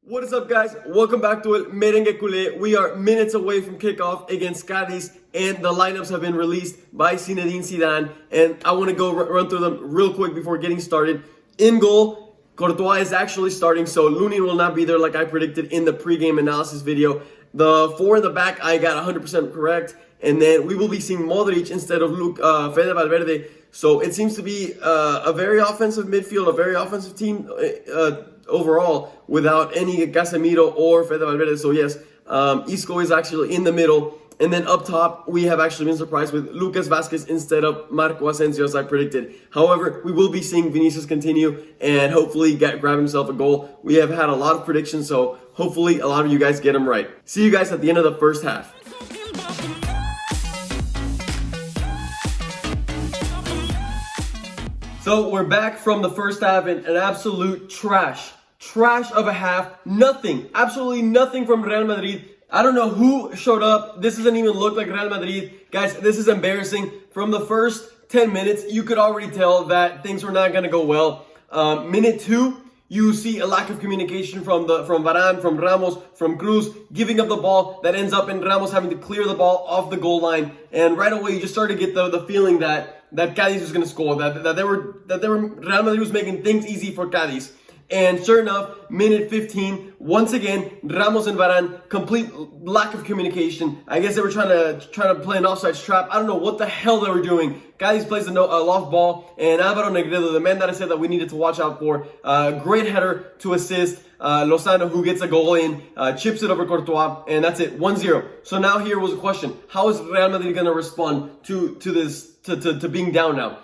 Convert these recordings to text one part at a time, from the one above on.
What is up, guys? Welcome back to El Merengue Culé. We are minutes away from kickoff against Cadiz, and the lineups have been released by Zinedine Zidane. And I want to go run through them real quick before getting started. In goal, Courtois is actually starting, so Lunin will not be there like I predicted in the pregame analysis video. The four in the back, I got 100% correct. And then we will be seeing Modric instead of Fede Valverde. So it seems to be a very offensive midfield, a very offensive team overall, without any Casemiro or Fede Valverde. So yes, Isco is actually in the middle. And then up top, we have actually been surprised with Lucas Vázquez instead of Marco Asensio, as I predicted. However, we will be seeing Vinicius continue and hopefully grab himself a goal. We have had a lot of predictions, so hopefully a lot of you guys get them right. See you guys at the end of the first half. So we're back from the first half in an absolute trash of a half. Nothing, absolutely nothing from Real Madrid. I don't know who showed up. This doesn't even look like Real Madrid. Guys, this is embarrassing. From the first 10 minutes, you could already tell that things were not going to go well. Minute 2, you see a lack of communication from Varane, from Ramos, from Cruz, giving up the ball that ends up in Ramos having to clear the ball off the goal line. And right away, you just start to get the feeling that Cadiz was going to score, that Real Madrid was making things easy for Cadiz. And sure enough, minute 15, once again, Ramos and Varane, complete lack of communication. I guess they were trying to play an offside trap. I don't know what the hell they were doing. Cadiz plays a loft ball, and Álvaro Negredo, the man that I said that we needed to watch out for, great header to assist Lozano, who gets a goal in, chips it over Courtois, and that's it, 1-0. So now here was a question: how is Real Madrid going to respond to this, to being down now?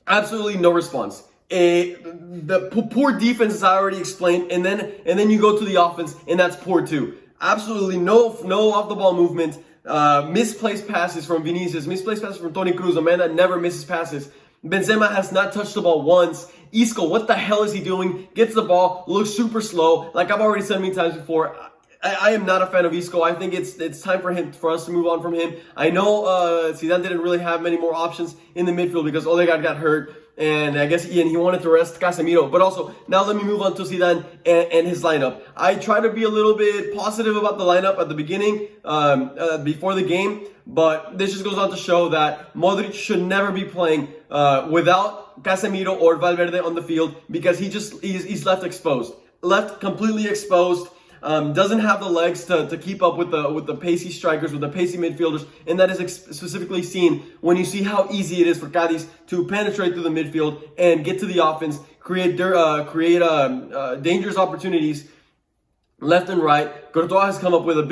Absolutely no response. The poor defense, as I already explained, and then you go to the offense, and that's poor too. Absolutely no off the ball movement, misplaced passes from Vinicius, misplaced passes from Toni Kroos, a man that never misses passes. Benzema has not touched the ball once. Isco, what the hell is he doing? Gets the ball, looks super slow. Like I've already said many times before, I am not a fan of Isco. I think it's time for us to move on from him. I know Zidane didn't really have many more options in the midfield because Odegaard got hurt. And I guess he wanted to rest Casemiro. But also, now let me move on to Zidane and his lineup. I try to be a little bit positive about the lineup at the beginning, before the game. But this just goes on to show that Modric should never be playing without Casemiro or Valverde on the field, because he's left exposed. Left completely exposed. Doesn't have the legs to keep up with the pacey strikers, with the pacey midfielders, and that is specifically seen when you see how easy it is for Cadiz to penetrate through the midfield and get to the offense, create dangerous opportunities left and right. Courtois has come up with a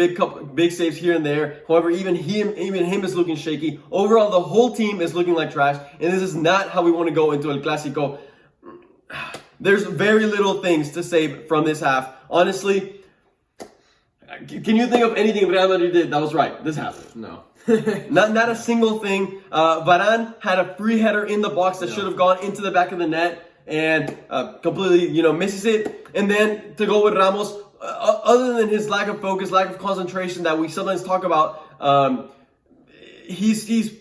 big saves here and there. However, even him is looking shaky. Overall, the whole team is looking like trash, and this is not how we want to go into El Clasico. There's very little things to save from this half, honestly. Can you think of anything Real Madrid did that was right this half? No. not a single thing. Varane had a free header in the box that should have gone into the back of the net and completely, misses it. And then to go with Ramos, other than his lack of focus, lack of concentration that we sometimes talk about, he's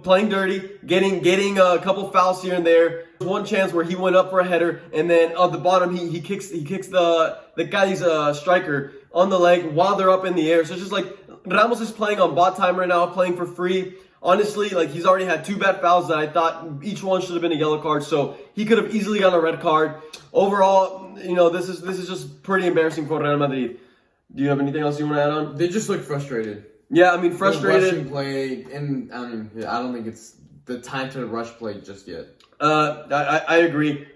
playing dirty, getting a couple fouls here and there. One chance where he went up for a header, and then at the bottom he kicks the Cadiz striker on the leg while they're up in the air. So it's just like Ramos is playing on bot time right now, playing for free. Honestly, like, he's already had 2 bad fouls that I thought each one should have been a yellow card, so he could have easily gotten a red card. Overall, this is just pretty embarrassing for Real Madrid. Do you have anything else you want to add on? They just look frustrated. Yeah, I mean, frustrated. Rushing play, and I don't think it's the time to rush play just yet. I agree.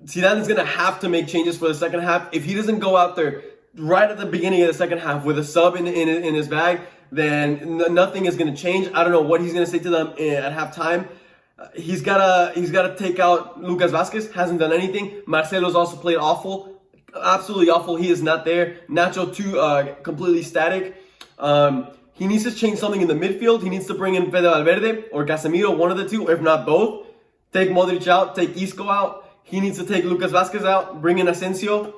Zidane is going to have to make changes for the second half. If he doesn't go out there right at the beginning of the second half with a sub in his bag, then nothing is going to change. I don't know what he's going to say to them at halftime. He's got to take out Lucas Vázquez. Hasn't done anything. Marcelo's also played awful. Absolutely awful. He is not there. Nacho too, completely static. He needs to change something in the midfield. He needs to bring in Fede Valverde or Casemiro, one of the two, if not both. Take Modric out, take Isco out. He needs to take Lucas Vázquez out, bring in Asensio.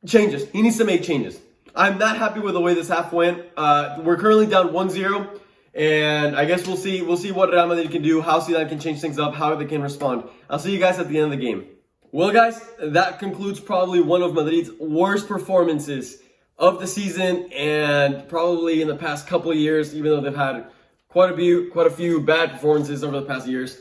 Changes. He needs to make changes. I'm not happy with the way this half went. We're currently down 1-0, and I guess we'll see what Real Madrid can do, how Zidane can change things up, how they can respond. I'll see you guys at the end of the game. Well, guys, that concludes probably one of Madrid's worst performances of the season, and probably in the past couple of years, even though they've had quite a few bad performances over the past years.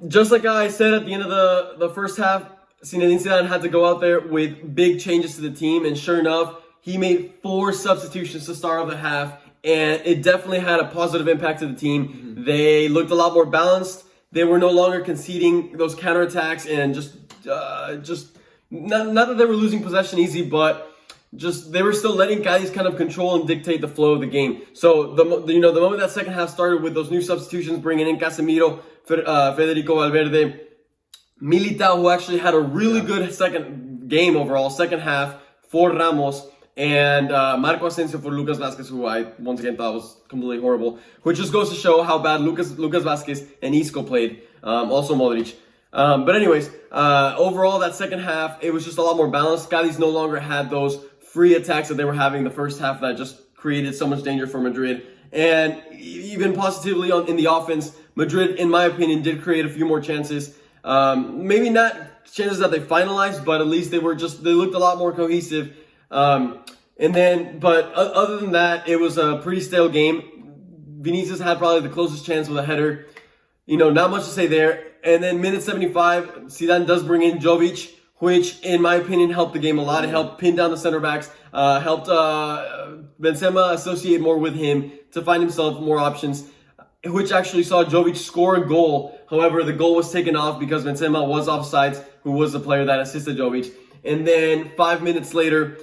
Just like I said at the end of the first half, Zinedine Zidane had to go out there with big changes to the team, and sure enough, he made 4 substitutions to start off the half, and it definitely had a positive impact to the team. Mm-hmm. They looked a lot more balanced. They were no longer conceding those counterattacks, and just not that they were losing possession easy, but just they were still letting Cadiz kind of control and dictate the flow of the game. So the moment that second half started with those new substitutions, bringing in Casemiro, Federico Valverde, Militao, who actually had a really good second game overall, second half for Ramos, and Marco Asensio for Lucas Vázquez, who I once again thought was completely horrible, which just goes to show how bad Lucas Vázquez and Isco played, also Modric. But anyways, overall that second half, it was just a lot more balanced. Cadiz no longer had those free attacks that they were having the first half that just created so much danger for Madrid. And even positively in the offense, Madrid, in my opinion, did create a few more chances. Maybe not chances that they finalized, but at least they looked a lot more cohesive. But other than that, it was a pretty stale game. Vinicius had probably the closest chance with a header. Not much to say there. And then minute 75, Zidane does bring in Jovic, which in my opinion helped the game a lot. It helped pin down the center backs, helped Benzema associate more with him to find himself more options, which actually saw Jovic score a goal. However, the goal was taken off because Benzema was offsides, who was the player that assisted Jovic. And then 5 minutes later,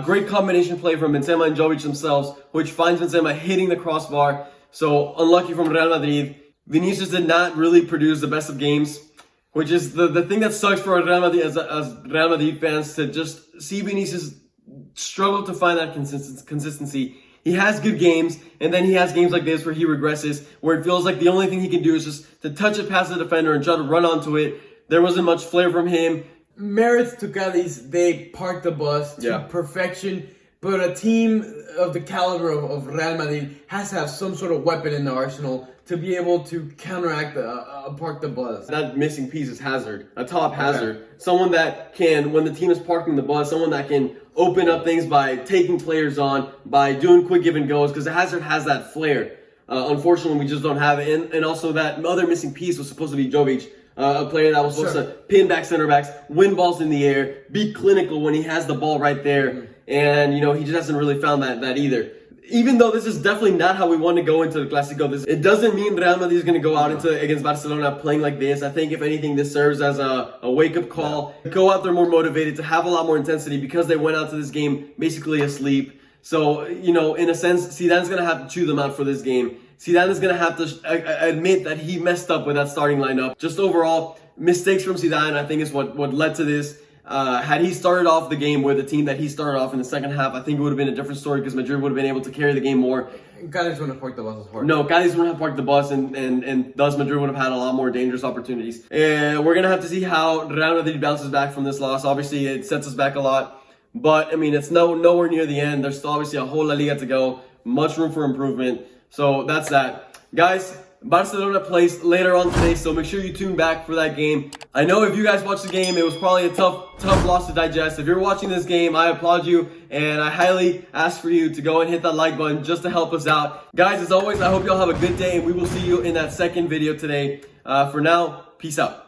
great combination play from Benzema and Jovic themselves, which finds Benzema hitting the crossbar. So unlucky from Real Madrid. Vinicius did not really produce the best of games, which is the thing that sucks for Real Madrid as Real Madrid fans, to just see Vinicius struggle to find that consistency. He has good games, and then he has games like this where he regresses, where it feels like the only thing he can do is just to touch it past the defender and try to run onto it. There wasn't much flair from him. Merits to Cadiz, they parked the bus to perfection, but a team of the caliber of Real Madrid has to have some sort of weapon in the arsenal to be able to counteract park the bus. That missing piece is Hazard, a top Hazard. Someone that can, when the team is parking the bus, someone that can open up things by taking players on, by doing quick give and goes, because Hazard has that flair. Unfortunately, we just don't have it. And also that other missing piece was supposed to be Jovic, a player that was supposed to pin back center backs, win balls in the air, be clinical when he has the ball right there. And, he just hasn't really found that either. Even though this is definitely not how we want to go into the clasico, it doesn't mean Real Madrid is going to go out against Barcelona playing like this. I think, if anything, this serves as a wake-up call. Go out there more motivated, to have a lot more intensity, because they went out to this game basically asleep. So, in a sense, Zidane's going to have to chew them out for this game. Zidane is going to have to admit that he messed up with that starting lineup. Just overall, mistakes from Zidane, I think, is what led to this. Had he started off the game with the team that he started off in the second half, I think it would have been a different story, because Madrid would have been able to carry the game more. Cadiz wouldn't have parked the bus as hard. No, Cadiz wouldn't have parked the bus, and thus Madrid would have had a lot more dangerous opportunities. And we're going to have to see how Real Madrid bounces back from this loss. Obviously, it sets us back a lot. But, it's nowhere near the end. There's still obviously a whole La Liga to go. Much room for improvement. So that's that. Guys, Barcelona plays later on today, so make sure you tune back for that game. I know if you guys watched the game, it was probably a tough loss to digest. If you're watching this game, I applaud you, and I highly ask for you to go and hit that like button just to help us out. Guys, as always, I hope you all have a good day, and we will see you in that second video today. For now, peace out.